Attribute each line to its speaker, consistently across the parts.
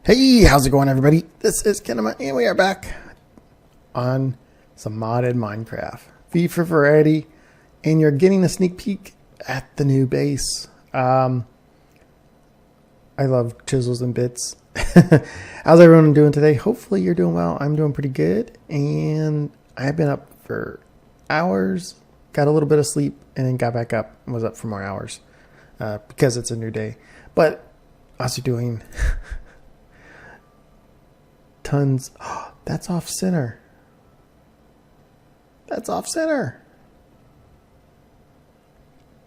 Speaker 1: Hey, how's it going, everybody? This is Kinema, and we are back on some modded Minecraft. V4Variety, and you're getting a sneak peek at the new base. I love chisels and bits. How's everyone doing today? Hopefully you're doing well. I'm doing pretty good, and I've been up for hours, got a little bit of sleep, and then got back up and was up for more hours because it's a new day. But also doing... tons. Oh, that's off center. That's off center.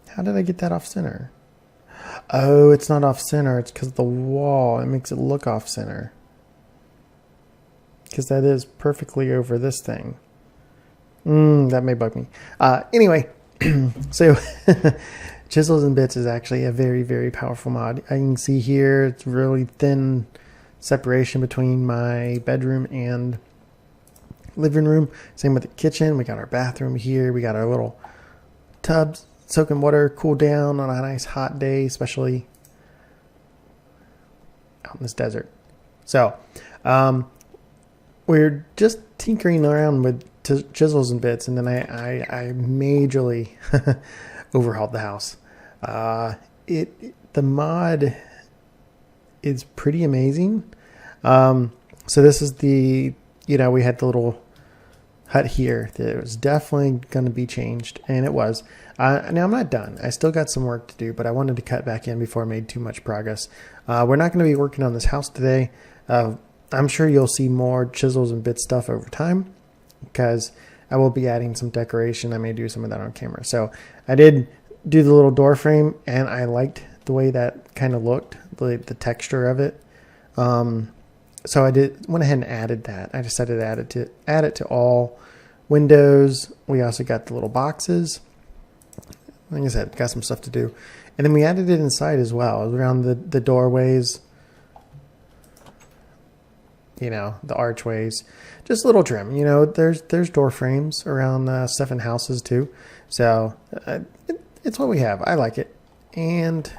Speaker 1: How did I get that off center? Oh, it's not off center. It's because of the wall. It makes it look off center. Because that is perfectly over this thing. That may bug me. Anyway, so Chisels and Bits is actually a very, very powerful mod. I can see here it's really thin separation between my bedroom and living room. Same with the kitchen. We got our bathroom here. We got our little tubs soaking water, cool down on a nice hot day, especially out in this desert. So we're just tinkering around with chisels and bits, and then I majorly overhauled the house. The mod is pretty amazing. So this is the, we had the little hut here that was definitely going to be changed, and it was. Now I'm not done. I still got some work to do, but I wanted to cut back in before I made too much progress. We're not going to be working on this house today. I'm sure you'll see more chisels and bit stuff over time because I will be adding some decoration. I may do some of that on camera. So I did do the little door frame, and I liked the way that kind of looked, the texture of it. So I went ahead and added that. I decided to add it to all windows. We also got the little boxes. Like I said, got some stuff to do. And then we added it inside as well, around the doorways, the archways, just a little trim. There's door frames around stuff in houses too. So it's what we have. I like it. And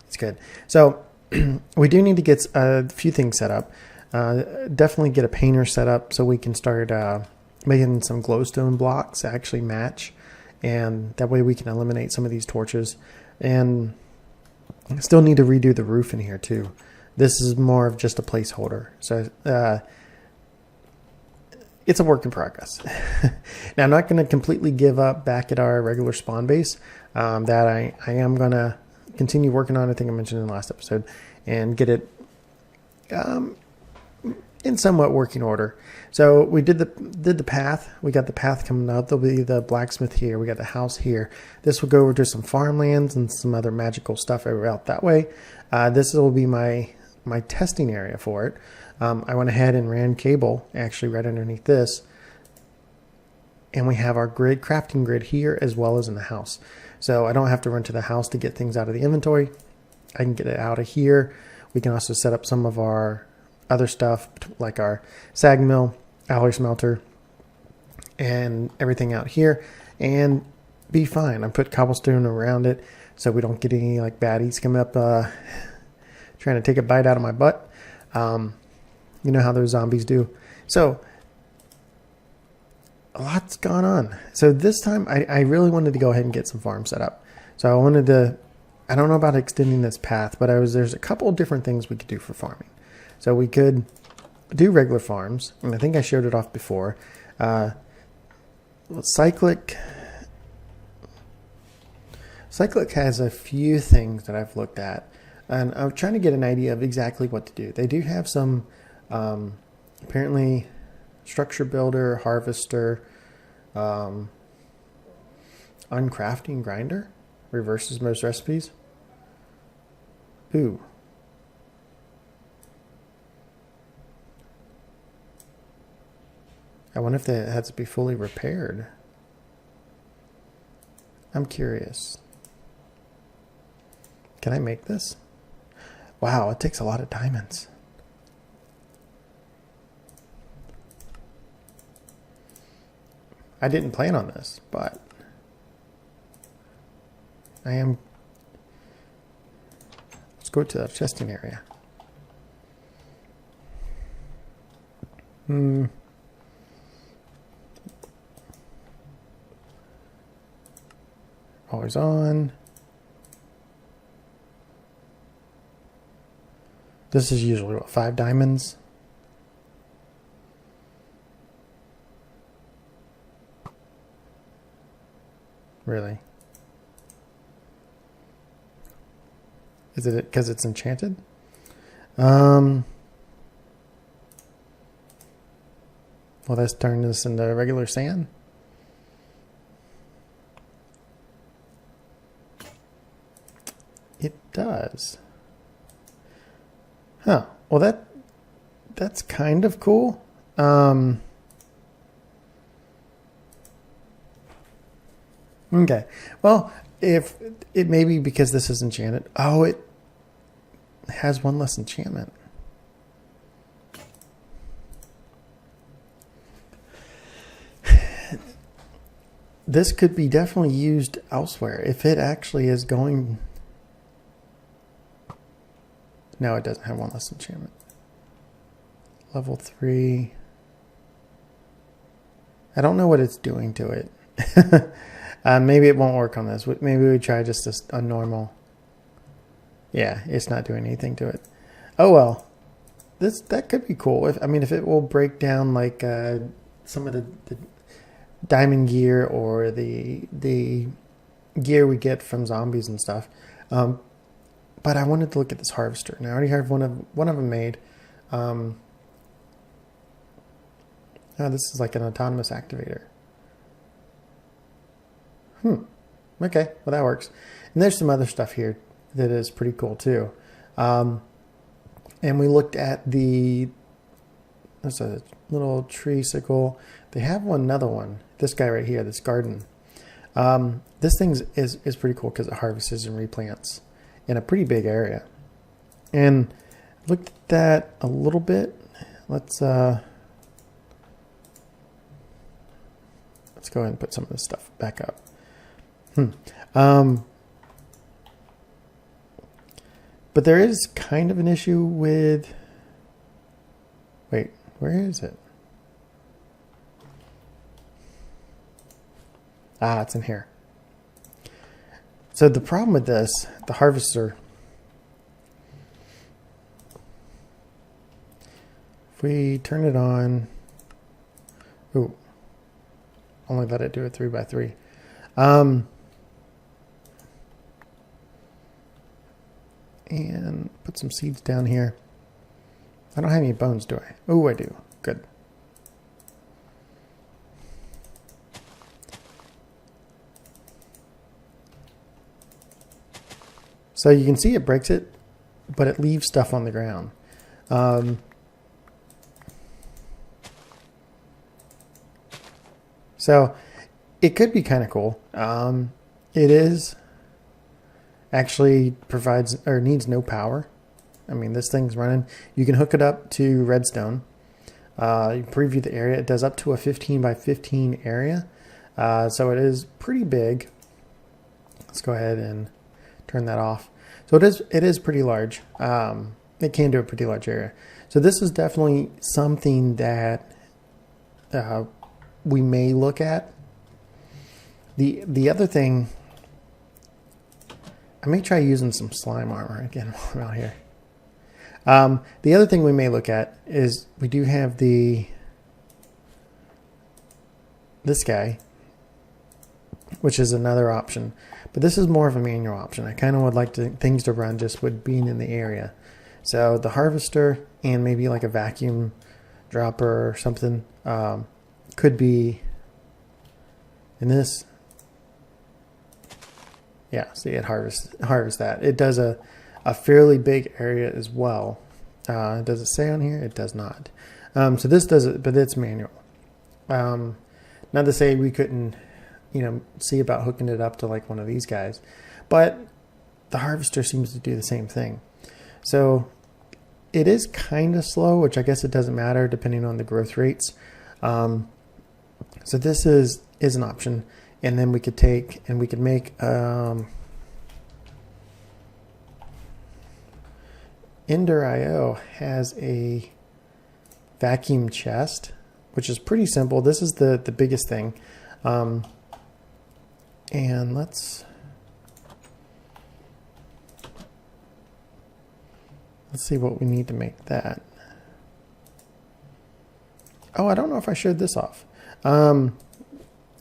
Speaker 1: it's good. So we do need to get a few things set up. Definitely get a painter set up so we can start making some glowstone blocks that actually match. And that way we can eliminate some of these torches. And still need to redo the roof in here too. This is more of just a placeholder. So it's a work in progress. Now I'm not going to completely give up back at our regular spawn base. That I am going to continue working on. I think I mentioned in the last episode, and get it in somewhat working order. So we did the path. We got the path coming up. There'll be the blacksmith here. We got the house here. This will go over to some farmlands and some other magical stuff out that way. This will be my testing area for it. I went ahead and ran cable actually right underneath this, and we have our crafting grid here as well as in the house. So I don't have to run to the house to get things out of the inventory. I can get it out of here. We can also set up some of our other stuff like our sag mill, alloy smelter, and everything out here, and be fine. I put cobblestone around it so we don't get any baddies coming up trying to take a bite out of my butt. You know how those zombies do. So a lot's gone on. So this time I really wanted to go ahead and get some farms set up. So I don't know about extending this path, but there's a couple of different things we could do for farming. So we could do regular farms, and I think I showed it off before. Cyclic has a few things that I've looked at, and I'm trying to get an idea of exactly what to do. They do have some, apparently, structure builder, harvester, uncrafting grinder, reverses most recipes. Ooh. I wonder if that has to be fully repaired. I'm curious. Can I make this? Wow, it takes a lot of diamonds. I didn't plan on this, but I am. Let's go to the testing area. Always on. This is usually what, 5 diamonds? Really? Is it because it's enchanted? Well, let's turn this into regular sand. It does. Huh. Well, that's kind of cool. Okay. Well, if it may be because this is enchanted. Oh, it has one less enchantment. This could be definitely used elsewhere if it actually is going. No, it doesn't have one less enchantment. Level 3. I don't know what it's doing to it. Maybe it won't work on this. Maybe we try just a normal. Yeah, it's not doing anything to it. Oh well, that could be cool. If it will break down like some of the diamond gear or the gear we get from zombies and stuff. But I wanted to look at this harvester, and I already have one of them made. Oh, this is like an autonomous activator. Okay, well that works. And there's some other stuff here that is pretty cool too. And we looked at there's a little tree sickle. They have another one. This guy right here, this garden. This thing is pretty cool because it harvests and replants in a pretty big area. And looked at that a little bit. Let's go ahead and put some of this stuff back up. But there is kind of an issue with. Wait, where is it? Ah, it's in here. So the problem with this, the harvester, if we turn it on, ooh, only let it do it 3x3. And put some seeds down here. I don't have any bones, do I? Oh, I do. Good. So you can see it breaks it, but it leaves stuff on the ground. So it could be kind of cool. It is actually provides or needs no power. I mean, this thing's running. You can hook it up to redstone. You preview the area. It does up to a 15x15 area. So it is pretty big. Let's go ahead and turn that off. So it is pretty large. It can do a pretty large area. So this is definitely something that we may look at. The other thing, I may try using some slime armor again while I'm out here. The other thing we may look at is we do have this guy, which is another option, but this is more of a manual option. I kind of would like things to run just with being in the area. So the harvester and maybe like a vacuum dropper or something could be in this. Yeah, see, it harvests that. It does a fairly big area as well. Does it say on here? It does not. So this does it, but it's manual. Not to say we couldn't, see about hooking it up to like one of these guys, but the harvester seems to do the same thing. So it is kind of slow, which I guess it doesn't matter depending on the growth rates. So this is an option. And then we could take and we could make Ender.io has a vacuum chest, which is pretty simple. This is the biggest thing. And let's see what we need to make that. Oh, I don't know if I showed this off.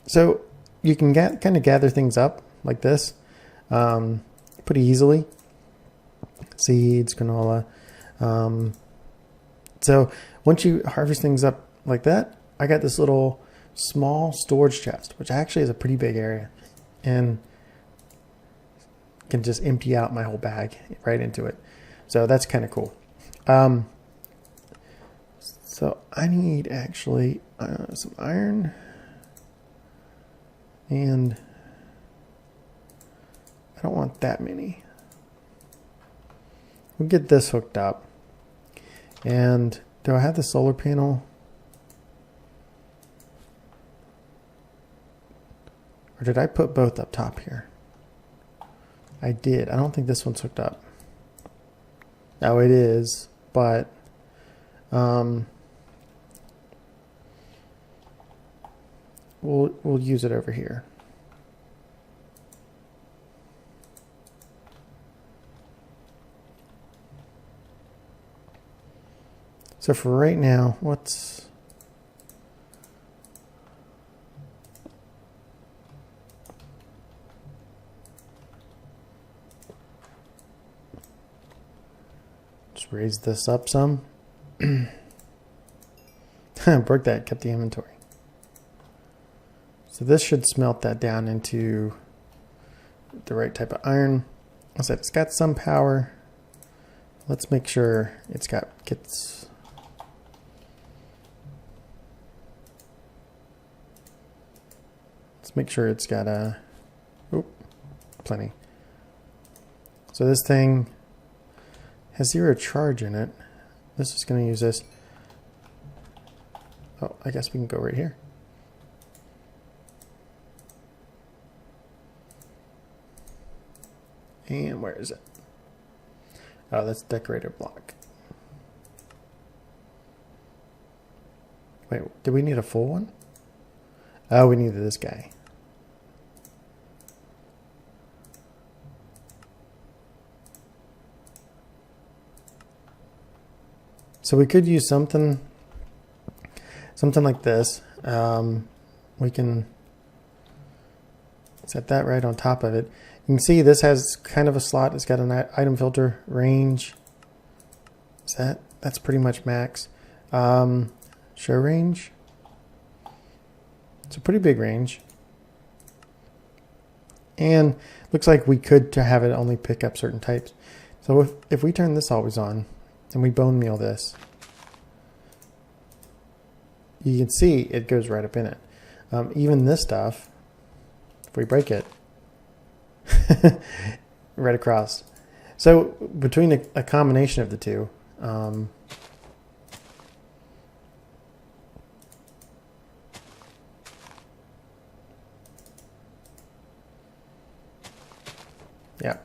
Speaker 1: So you can kind of gather things up like this pretty easily. Seeds, granola. So once you harvest things up like that, I got this little small storage chest, which actually is a pretty big area, and can just empty out my whole bag right into it. So that's kind of cool. So I need actually some iron, and I don't want that many. We'll get this hooked up. And do I have the solar panel? Or did I put both up top here? I did. I don't think this one's hooked up. Oh, it is, but we'll use it over here. So for right now, let's just raise this up some. Broke that, kept the inventory. So this should smelt that down into the right type of iron. I said it's got some power. Let's make sure gets. Let's make sure it's got plenty. So this thing has 0 charge in it. This is going to use this. Oh, I guess we can go right here. And where is it? Oh, that's decorator block. Wait, do we need a full one? Oh, we needed this guy. So we could use something like this. We can set that right on top of it. You can see this has kind of a slot. It's got an item filter range. That's pretty much max. Show range. It's a pretty big range. And looks like we could have it only pick up certain types. So if we turn this always on and we bone meal this, you can see it goes right up in it. Even this stuff, if we break it, right across. So between a combination of the two, yeah,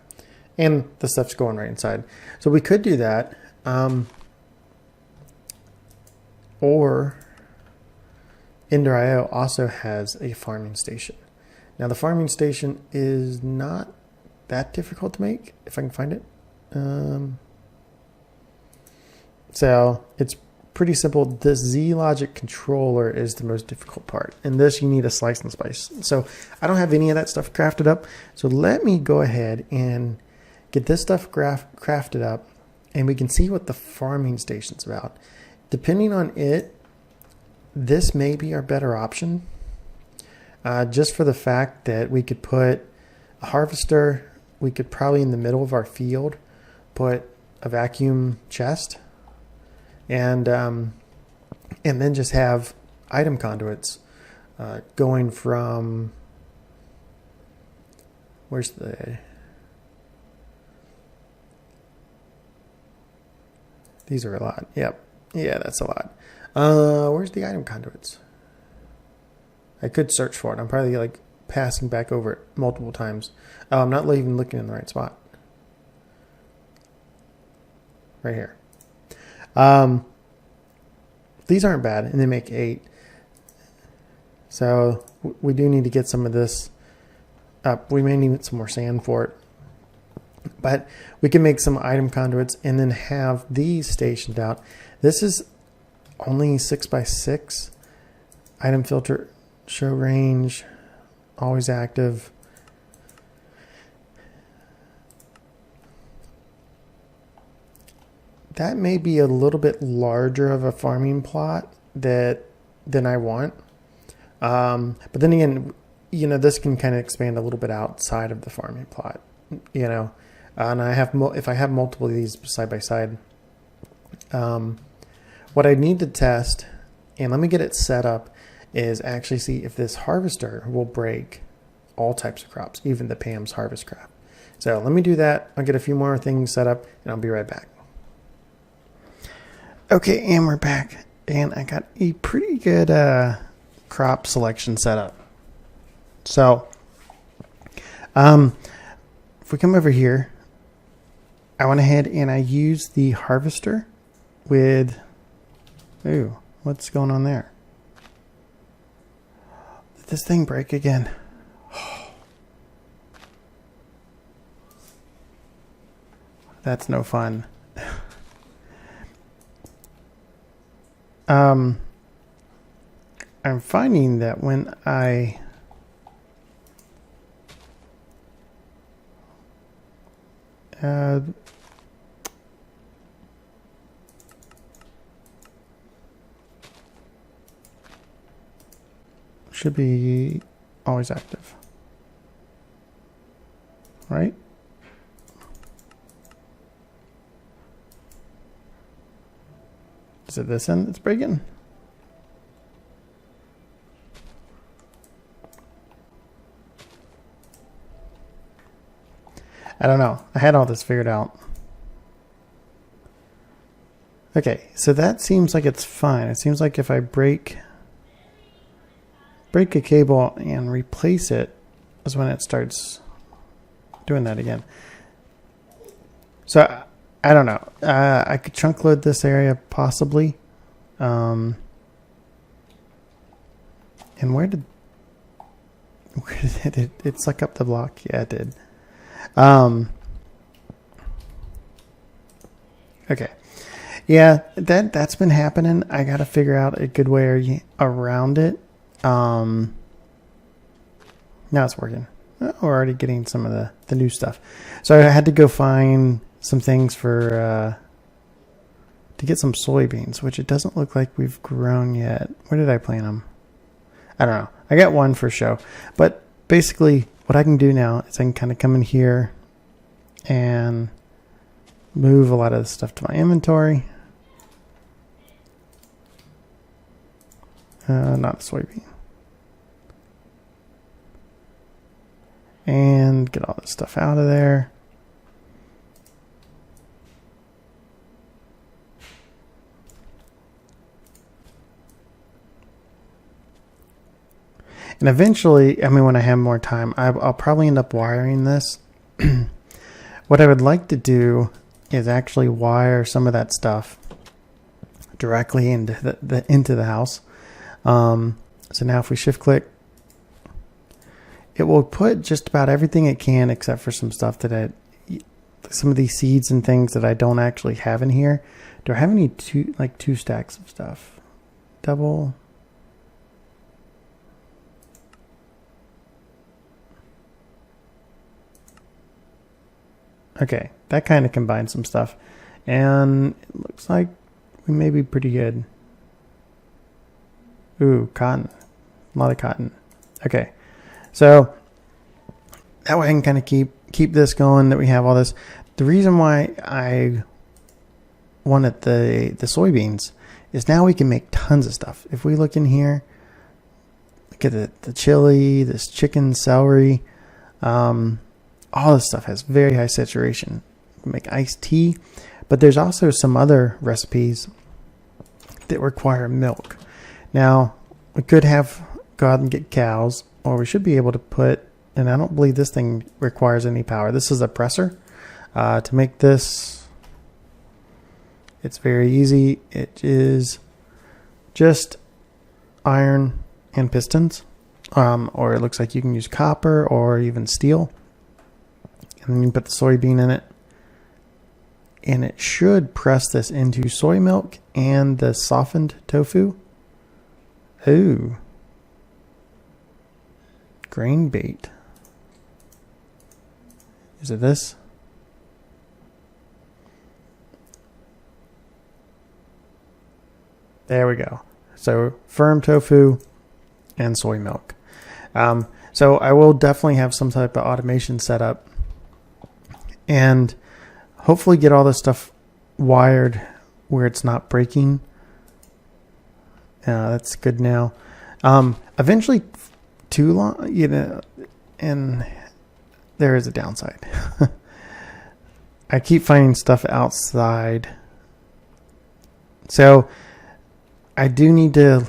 Speaker 1: and the stuff's going right inside. So we could do that, or Ender.io also has a farming station. Now the farming station is not that difficult to make, if I can find it. So it's pretty simple. The Z-Logic controller is the most difficult part. In this, you need a slice and spice. So I don't have any of that stuff crafted up. So let me go ahead and get this stuff crafted up, and we can see what the farming station's about. Depending on it, this may be our better option. Just for the fact that we could put a harvester, we could probably in the middle of our field put a vacuum chest, and then just have item conduits going from, where's the, these are a lot. Yep. Yeah, that's a lot. Where's the item conduits? I could search for it. I'm probably like passing back over it multiple times. Oh, I'm not even looking in the right spot. Right here. these aren't bad, and they make 8. So we do need to get some of this up. We may need some more sand for it. But we can make some item conduits and then have these stationed out. This is only 6x6. Item filter, show range, always active. That may be a little bit larger of a farming plot than I want. But then again, you know, this can kind of expand a little bit outside of the farming plot, you know. And I have, if I have multiple of these side by side, what I need to test, and let me get it set up, is actually see if this harvester will break all types of crops, even the Pam's harvest crop. So let me do that. I'll get a few more things set up, and I'll be right back. Okay, and we're back, and I got a pretty good crop selection set up. So, if we come over here, I went ahead and I used the harvester with, ooh, what's going on there? Did this thing break again? That's no fun. I'm finding that when I should be always active, right? Is it this end that's breaking? I don't know. I had all this figured out. Okay, so that seems like it's fine. It seems like if I break a cable and replace it is when it starts doing that again. So I don't know. I could chunk load this area possibly. And where did it suck up the block? Yeah, it did. Okay. Yeah, that's been happening. I got to figure out a good way around it. Now it's working. We're already getting some of the new stuff. So I had to go find some things for to get some soybeans, which it doesn't look like we've grown yet. Where did I plant them? I don't know. I got one for show. But basically what I can do now is I can kind of come in here and move a lot of the stuff to my inventory. Not a soybean. And get all this stuff out of there. And eventually, I mean, when I have more time, I'll probably end up wiring this. What I would like to do is actually wire some of that stuff directly into the house. So now if we shift click, it will put just about everything it can except for some stuff that some of these seeds and things that I don't actually have in here. Do I have any two stacks of stuff? Double. Okay, that kind of combines some stuff. And it looks like we may be pretty good. Ooh, cotton. A lot of cotton. Okay. So that way I can kind of keep this going, that we have all this. The reason why I wanted the soybeans is now we can make tons of stuff. If we look in here, look at the chili, this chicken, celery, all this stuff has very high saturation. We can make iced tea, but there's also some other recipes that require milk. Now, we could go out and get cows, or we should be able to put, and I don't believe this thing requires any power. This is a presser. To make this, it's very easy. It is just iron and pistons, or it looks like you can use copper or even steel. And then you put the soybean in it, and it should press this into soy milk and the softened tofu. Ooh. Grain bait. Is it this? There we go. So firm tofu and soy milk. So I will definitely have some type of automation set up and hopefully get all this stuff wired where it's not breaking. That's good now. Eventually too long, you know, and there is a downside. I keep finding stuff outside. So I do need to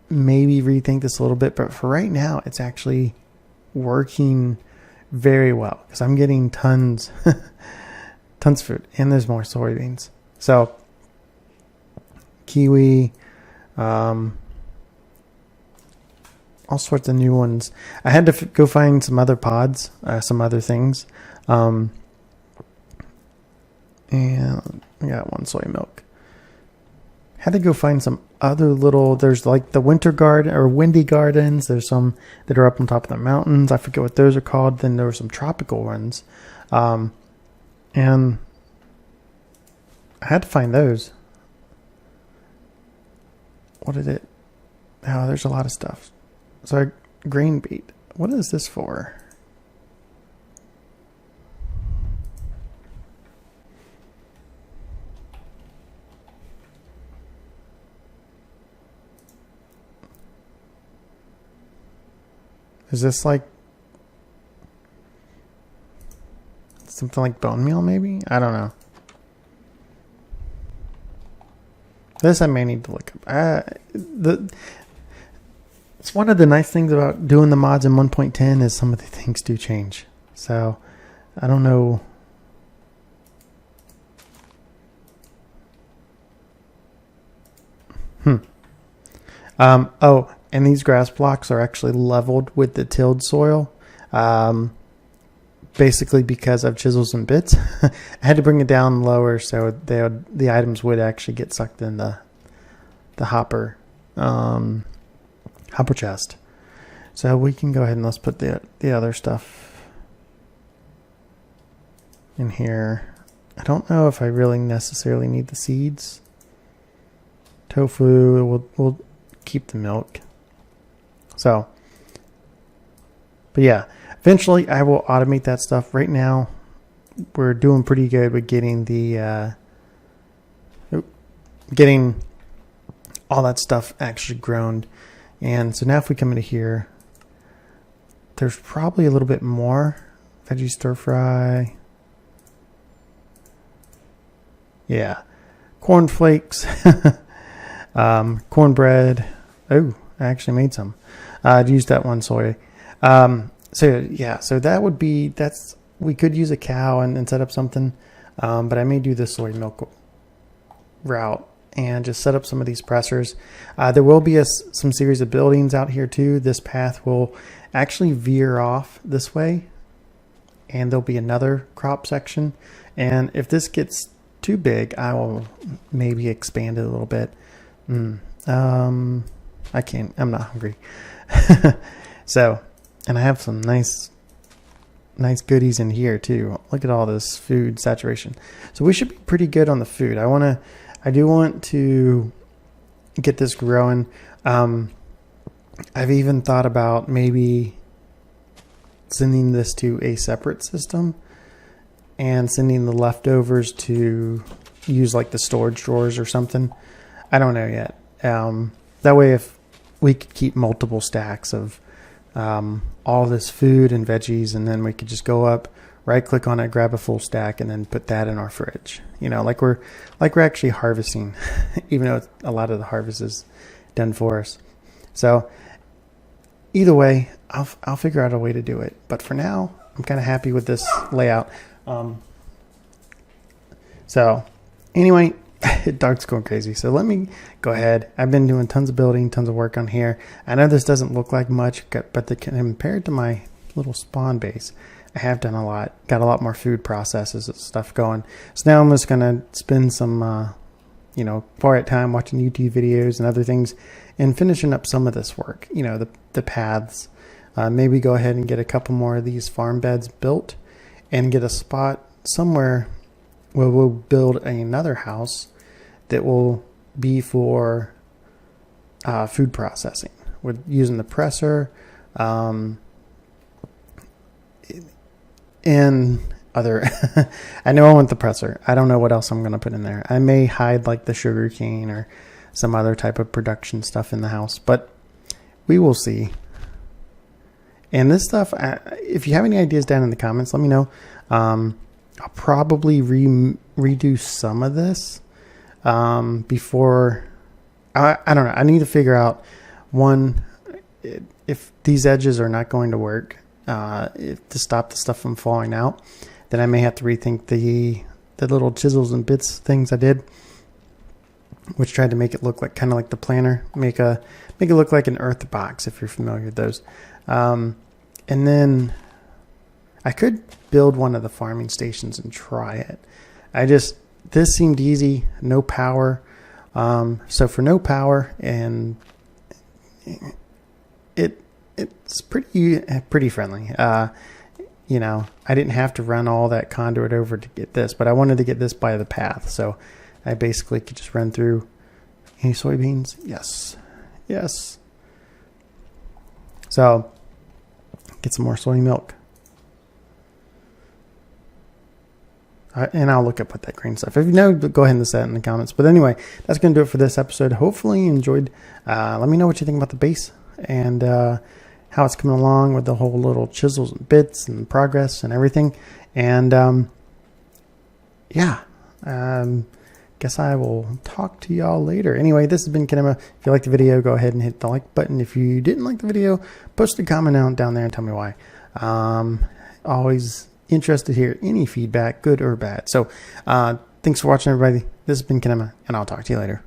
Speaker 1: maybe rethink this a little bit, but for right now, it's actually working very well because I'm getting tons of food, and there's more soybeans. So kiwi, all sorts of new ones. I had to go find some other pods, some other things, and I got one soy milk. Had to go find some other little, there's like the winter garden or windy gardens. There's some that are up on top of the mountains. I forget what those are called. Then there were some tropical ones. And I had to find those. What did it? Oh, there's a lot of stuff. So grain bait. What is this for? Is this like something like bone meal maybe? I don't know. This I may need to look up. It's one of the nice things about doing the mods in 1.10 is some of the things do change. So I don't know. Oh, and these grass blocks are actually leveled with the tilled soil. Basically because of chisels and bits. I had to bring it down lower so the items would actually get sucked in the hopper chest. So we can go ahead and let's put the other stuff in here. I don't know if I really necessarily need the seeds. Tofu, we'll keep the milk. So, but yeah, eventually I will automate that stuff. Right now, we're doing pretty good with getting getting all that stuff actually grown. And so now if we come into here, there's probably a little bit more. Veggie stir fry. Yeah. Corn flakes. Cornbread. Oh, I actually made some. I'd used that one soy. So yeah, so that would be, we could use a cow and set up something. But I may do the soy milk route and just set up some of these pressers. There will be some series of buildings out here too. This path will actually veer off this way, and there'll be another crop section. And if this gets too big, I will maybe expand it a little bit. I can't, I'm not hungry. So, and I have some nice goodies in here too. Look at all this food saturation. So we should be pretty good on the food. I do want to get this growing. I've even thought about maybe sending this to a separate system and sending the leftovers to use like the storage drawers or something. I don't know yet. That way, if we could keep multiple stacks of all this food and veggies, and then we could just go up, right click on it, grab a full stack, and then put that in our fridge. You know, like we're actually harvesting, even though a lot of the harvest is done for us. So either way, I'll figure out a way to do it. But for now, I'm kind of happy with this layout. So anyway, Dog's going crazy. So let me go ahead. I've been doing tons of building, tons of work on here. I know this doesn't look like much, but compared to my little spawn base, I have done a lot. Got a lot more food processes and stuff going. So now I'm just going to spend some, quiet time watching YouTube videos and other things and finishing up some of this work. The paths. Maybe go ahead and get a couple more of these farm beds built and get a spot somewhere where we'll build another house that will be for food processing. We're using the presser and other. I know I want the presser. I don't know what else I'm going to put in there. I may hide like the sugar cane or some other type of production stuff in the house, but we will see. And this stuff, if you have any ideas down in the comments, let me know. I'll probably redo some of this before. I don't know. I need to figure out, one, if these edges are not going to work to stop the stuff from falling out, then I may have to rethink the little chisels and bits things I did, which tried to make it look like kind of like the planter, make it look like an earth box if you're familiar with those. And then I could build one of the farming stations and try it. This seemed easy, no power. So for no power, and it's pretty friendly. I didn't have to run all that conduit over to get this, but I wanted to get this by the path. So I basically could just run through. Any soybeans? Yes. So get some more soy milk. And I'll look up what that green stuff. If you know, go ahead and say that in the comments. But anyway, that's going to do it for this episode. Hopefully you enjoyed. Let me know what you think about the base and how it's coming along with the whole little chisels and bits and progress and everything. And guess I will talk to y'all later. Anyway, this has been Kinema. If you liked the video, go ahead and hit the like button. If you didn't like the video, post a comment down there and tell me why. Always interested to hear any feedback, good or bad. So thanks for watching, everybody. This has been Kinema, and I'll talk to you later.